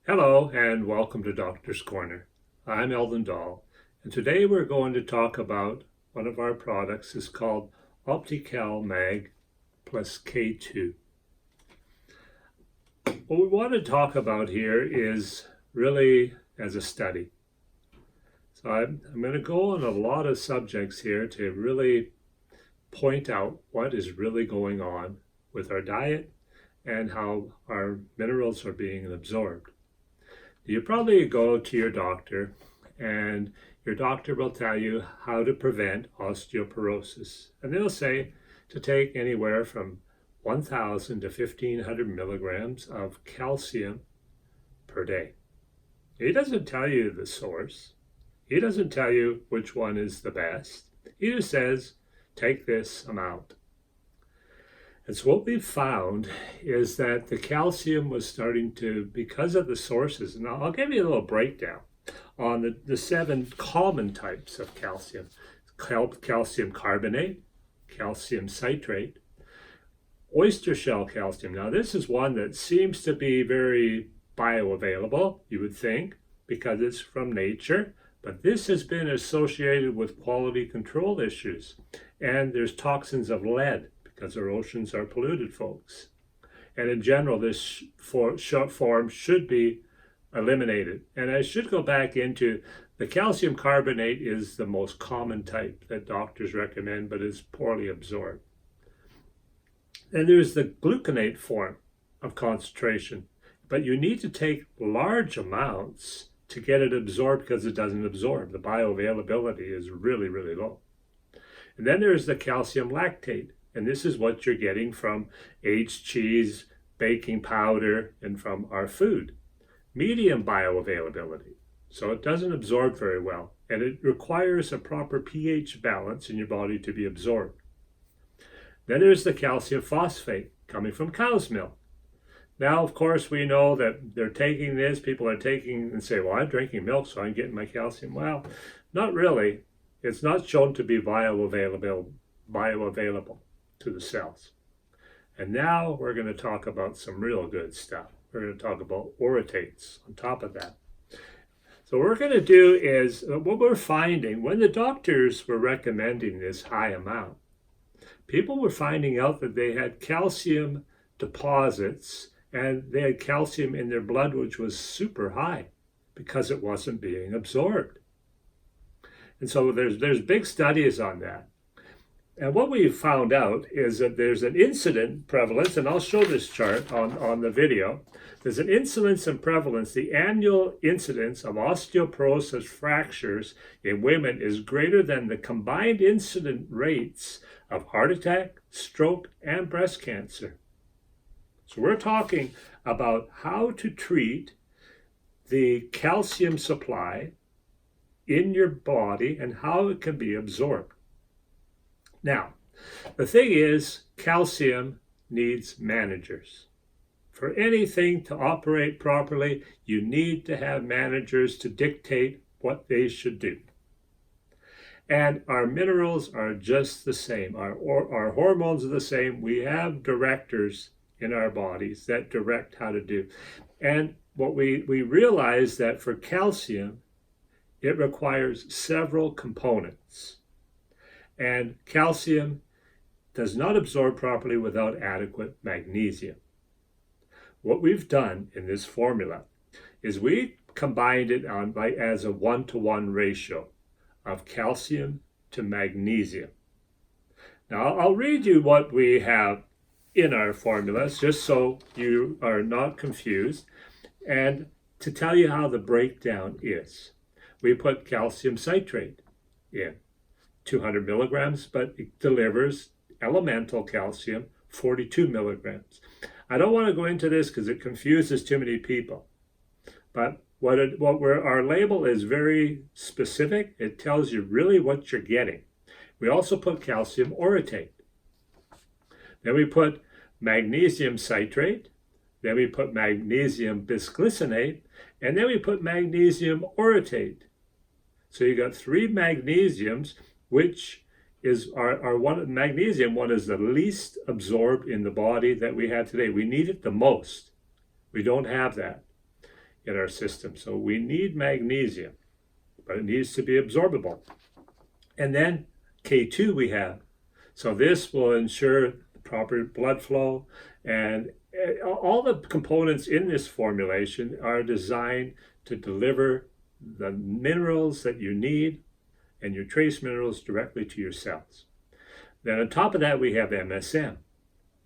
Hello and welcome to Doctor's Corner. I'm Eldon Dahl, and today we're going to talk about one of our products. It's called Opti-Cal Mag plus K2. What we want to talk about here is really as a study. So I'm going to go on a lot of subjects here to really point out what is really going on with our diet and how our minerals are being absorbed. You probably go to your doctor and your doctor will tell you how to prevent osteoporosis. And they'll say to take anywhere from 1,000 to 1,500 milligrams of calcium per day. He doesn't tell you the source. He doesn't tell you which one is the best. He just says, take this amount. And so what we've found is that the calcium was starting to, because of the sources, and I'll give you a little breakdown on the 7 common types of calcium. Calcium carbonate, calcium citrate, oyster shell calcium. Now this is one that seems to be very bioavailable, you would think, because it's from nature, but this has been associated with quality control issues. And there's toxins of lead, because our oceans are polluted, folks. And in general, this short form should be eliminated. And I should go back into the calcium carbonate is the most common type that doctors recommend, but is poorly absorbed. And there's the gluconate form of concentration, but you need to take large amounts to get it absorbed because it doesn't absorb. The bioavailability is really, really low. And then there's the calcium lactate. And this is what you're getting from aged cheese, baking powder, and from our food. Medium bioavailability. So it doesn't absorb very well. And it requires a proper pH balance in your body to be absorbed. Then there's the calcium phosphate coming from cow's milk. Now, of course, we know that they're taking this. People are taking and say, well, I'm drinking milk, so I'm getting my calcium. Well, not really. It's not shown to be bioavailable to the cells. And now we're going to talk about some real good stuff. We're going to talk about orotates on top of that. So what we're going to do is, what we're finding, when the doctors were recommending this high amount, people were finding out that they had calcium deposits and they had calcium in their blood, which was super high because it wasn't being absorbed. And so there's big studies on that. And what we found out is that there's an incident prevalence, and I'll show this chart on the video. There's an incidence and prevalence. The annual incidence of osteoporosis fractures in women is greater than the combined incident rates of heart attack, stroke, and breast cancer. So we're talking about how to treat the calcium supply in your body and how it can be absorbed. Now, the thing is, calcium needs managers. For anything to operate properly, you need to have managers to dictate what they should do. And our minerals are just the same. Our hormones are the same. We have directors in our bodies that direct how to do. And what we realize that for calcium, it requires several components. And calcium does not absorb properly without adequate magnesium. What we've done in this formula is we combined it as a 1-to-1 ratio of calcium to magnesium. Now I'll read you what we have in our formulas just so you are not confused and to tell you how the breakdown is. We put calcium citrate in. 200 milligrams, but it delivers elemental calcium, 42 milligrams. I don't want to go into this because it confuses too many people. But our label is very specific. It tells you really what you're getting. We also put calcium orotate. Then we put magnesium citrate. Then we put magnesium bisglycinate. And then we put magnesium orotate. So you got 3 magnesiums, which is our one magnesium. One is the least absorbed in the body that we have today. We need it the most. We don't have that. in our system. So we need magnesium, but it needs to be absorbable. And then K2 we have. So this will ensure proper blood flow, and all the components in this formulation are designed to deliver the minerals that you need and your trace minerals directly to your cells. Then on top of that, we have MSM.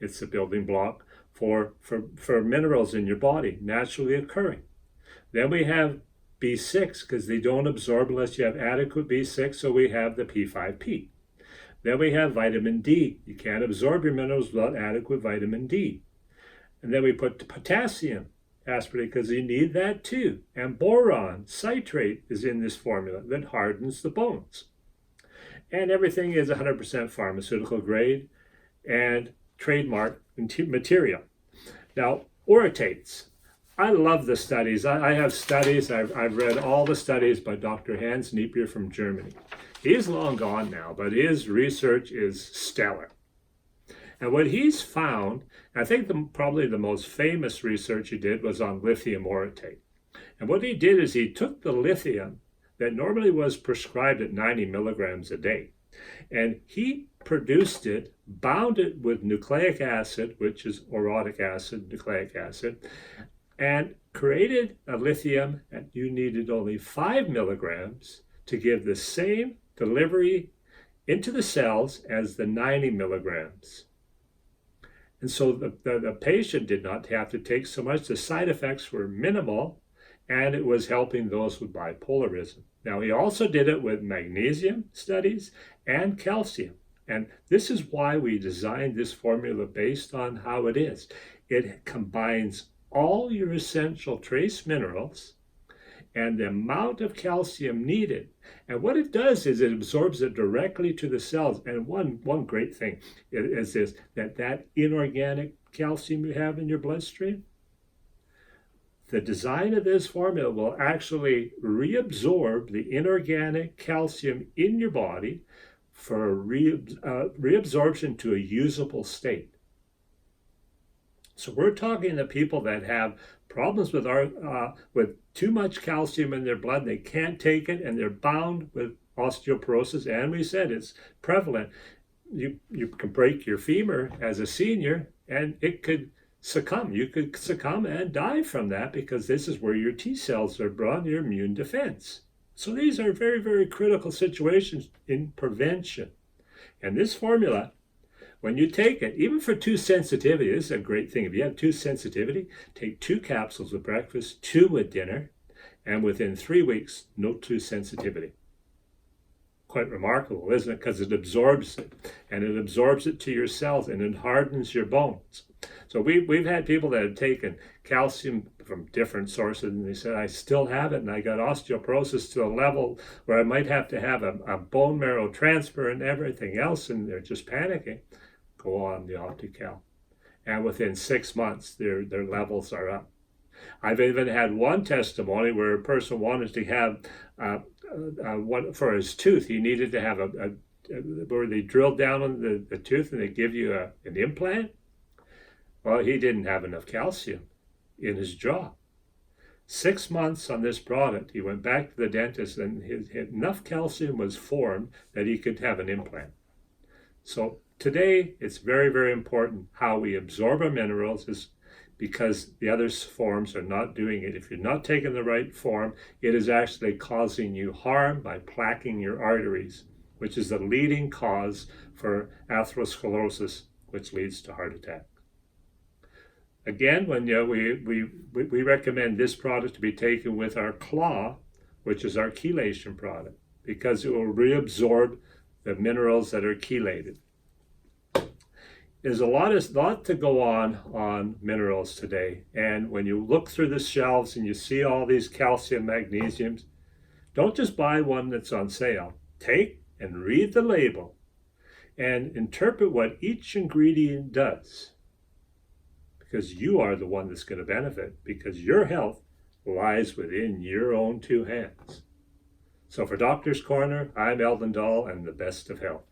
It's the building block for minerals in your body, naturally occurring. Then we have B6, because they don't absorb unless you have adequate B6, so we have the P5P. Then we have vitamin D. You can't absorb your minerals without adequate vitamin D. And then we put the potassium aspartate, because you need that too. And boron, citrate, is in this formula that hardens the bones. And everything is 100% pharmaceutical grade and trademark material. Now, orotates. I love the studies. I have studies. I've read all the studies by Dr. Hans Niepier from Germany. He's long gone now, but his research is stellar. And what he's found, I think probably the most famous research he did was on lithium orotate. And what he did is he took the lithium that normally was prescribed at 90 milligrams a day, and he produced it, bound it with nucleic acid, which is orotic acid, nucleic acid, and created a lithium, and you needed only 5 milligrams to give the same delivery into the cells as the 90 milligrams. And so the patient did not have to take so much. The side effects were minimal, and it was helping those with bipolarism. Now, he also did it with magnesium studies and calcium. And this is why we designed this formula based on how it is. It combines all your essential trace minerals and the amount of calcium needed. And what it does is it absorbs it directly to the cells. And one great thing is this, that inorganic calcium you have in your bloodstream, the design of this formula will actually reabsorb the inorganic calcium in your body for reabsorption to a usable state. So we're talking to people that have problems with too much calcium in their blood. They can't take it, and they're bound with osteoporosis. And we said it's prevalent. You can break your femur as a senior, and it could succumb. You could succumb and die from that, because this is where your T cells are brought, your immune defense. So these are very, very critical situations in prevention. And this formula, when you take it, even for 2 sensitivity, this is a great thing. If you have 2 sensitivity, take 2 capsules with breakfast, 2 with dinner, and within 3 weeks, no 2 sensitivity. Quite remarkable, isn't it? Because it absorbs it, and it absorbs it to your cells, and it hardens your bones. So we've had people that have taken calcium from different sources, and they said, I still have it, and I got osteoporosis to a level where I might have to have a bone marrow transfer and everything else, and they're just panicking. Go on the Opti-Cal. And within 6 months, their levels are up. I've even had one testimony where a person wanted to have one for his tooth. He needed to have where they drilled down on the tooth and they give you an implant. Well, he didn't have enough calcium in his jaw. 6 months on this product, he went back to the dentist, and enough calcium was formed that he could have an implant. So today, it's very, very important how we absorb our minerals, is because the other forms are not doing it. If you're not taking the right form, it is actually causing you harm by plaquing your arteries, which is the leading cause for atherosclerosis, which leads to heart attack. Again, when we recommend this product to be taken with our claw, which is our chelation product, because it will reabsorb the minerals that are chelated. There's a lot to go on minerals today, and when you look through the shelves and you see all these calcium, magnesiums, don't just buy one that's on sale. Take and read the label and interpret what each ingredient does, because you are the one that's going to benefit, because your health lies within your own 2 hands. So for Doctor's Corner, I'm Eldon Dahl, and the best of health.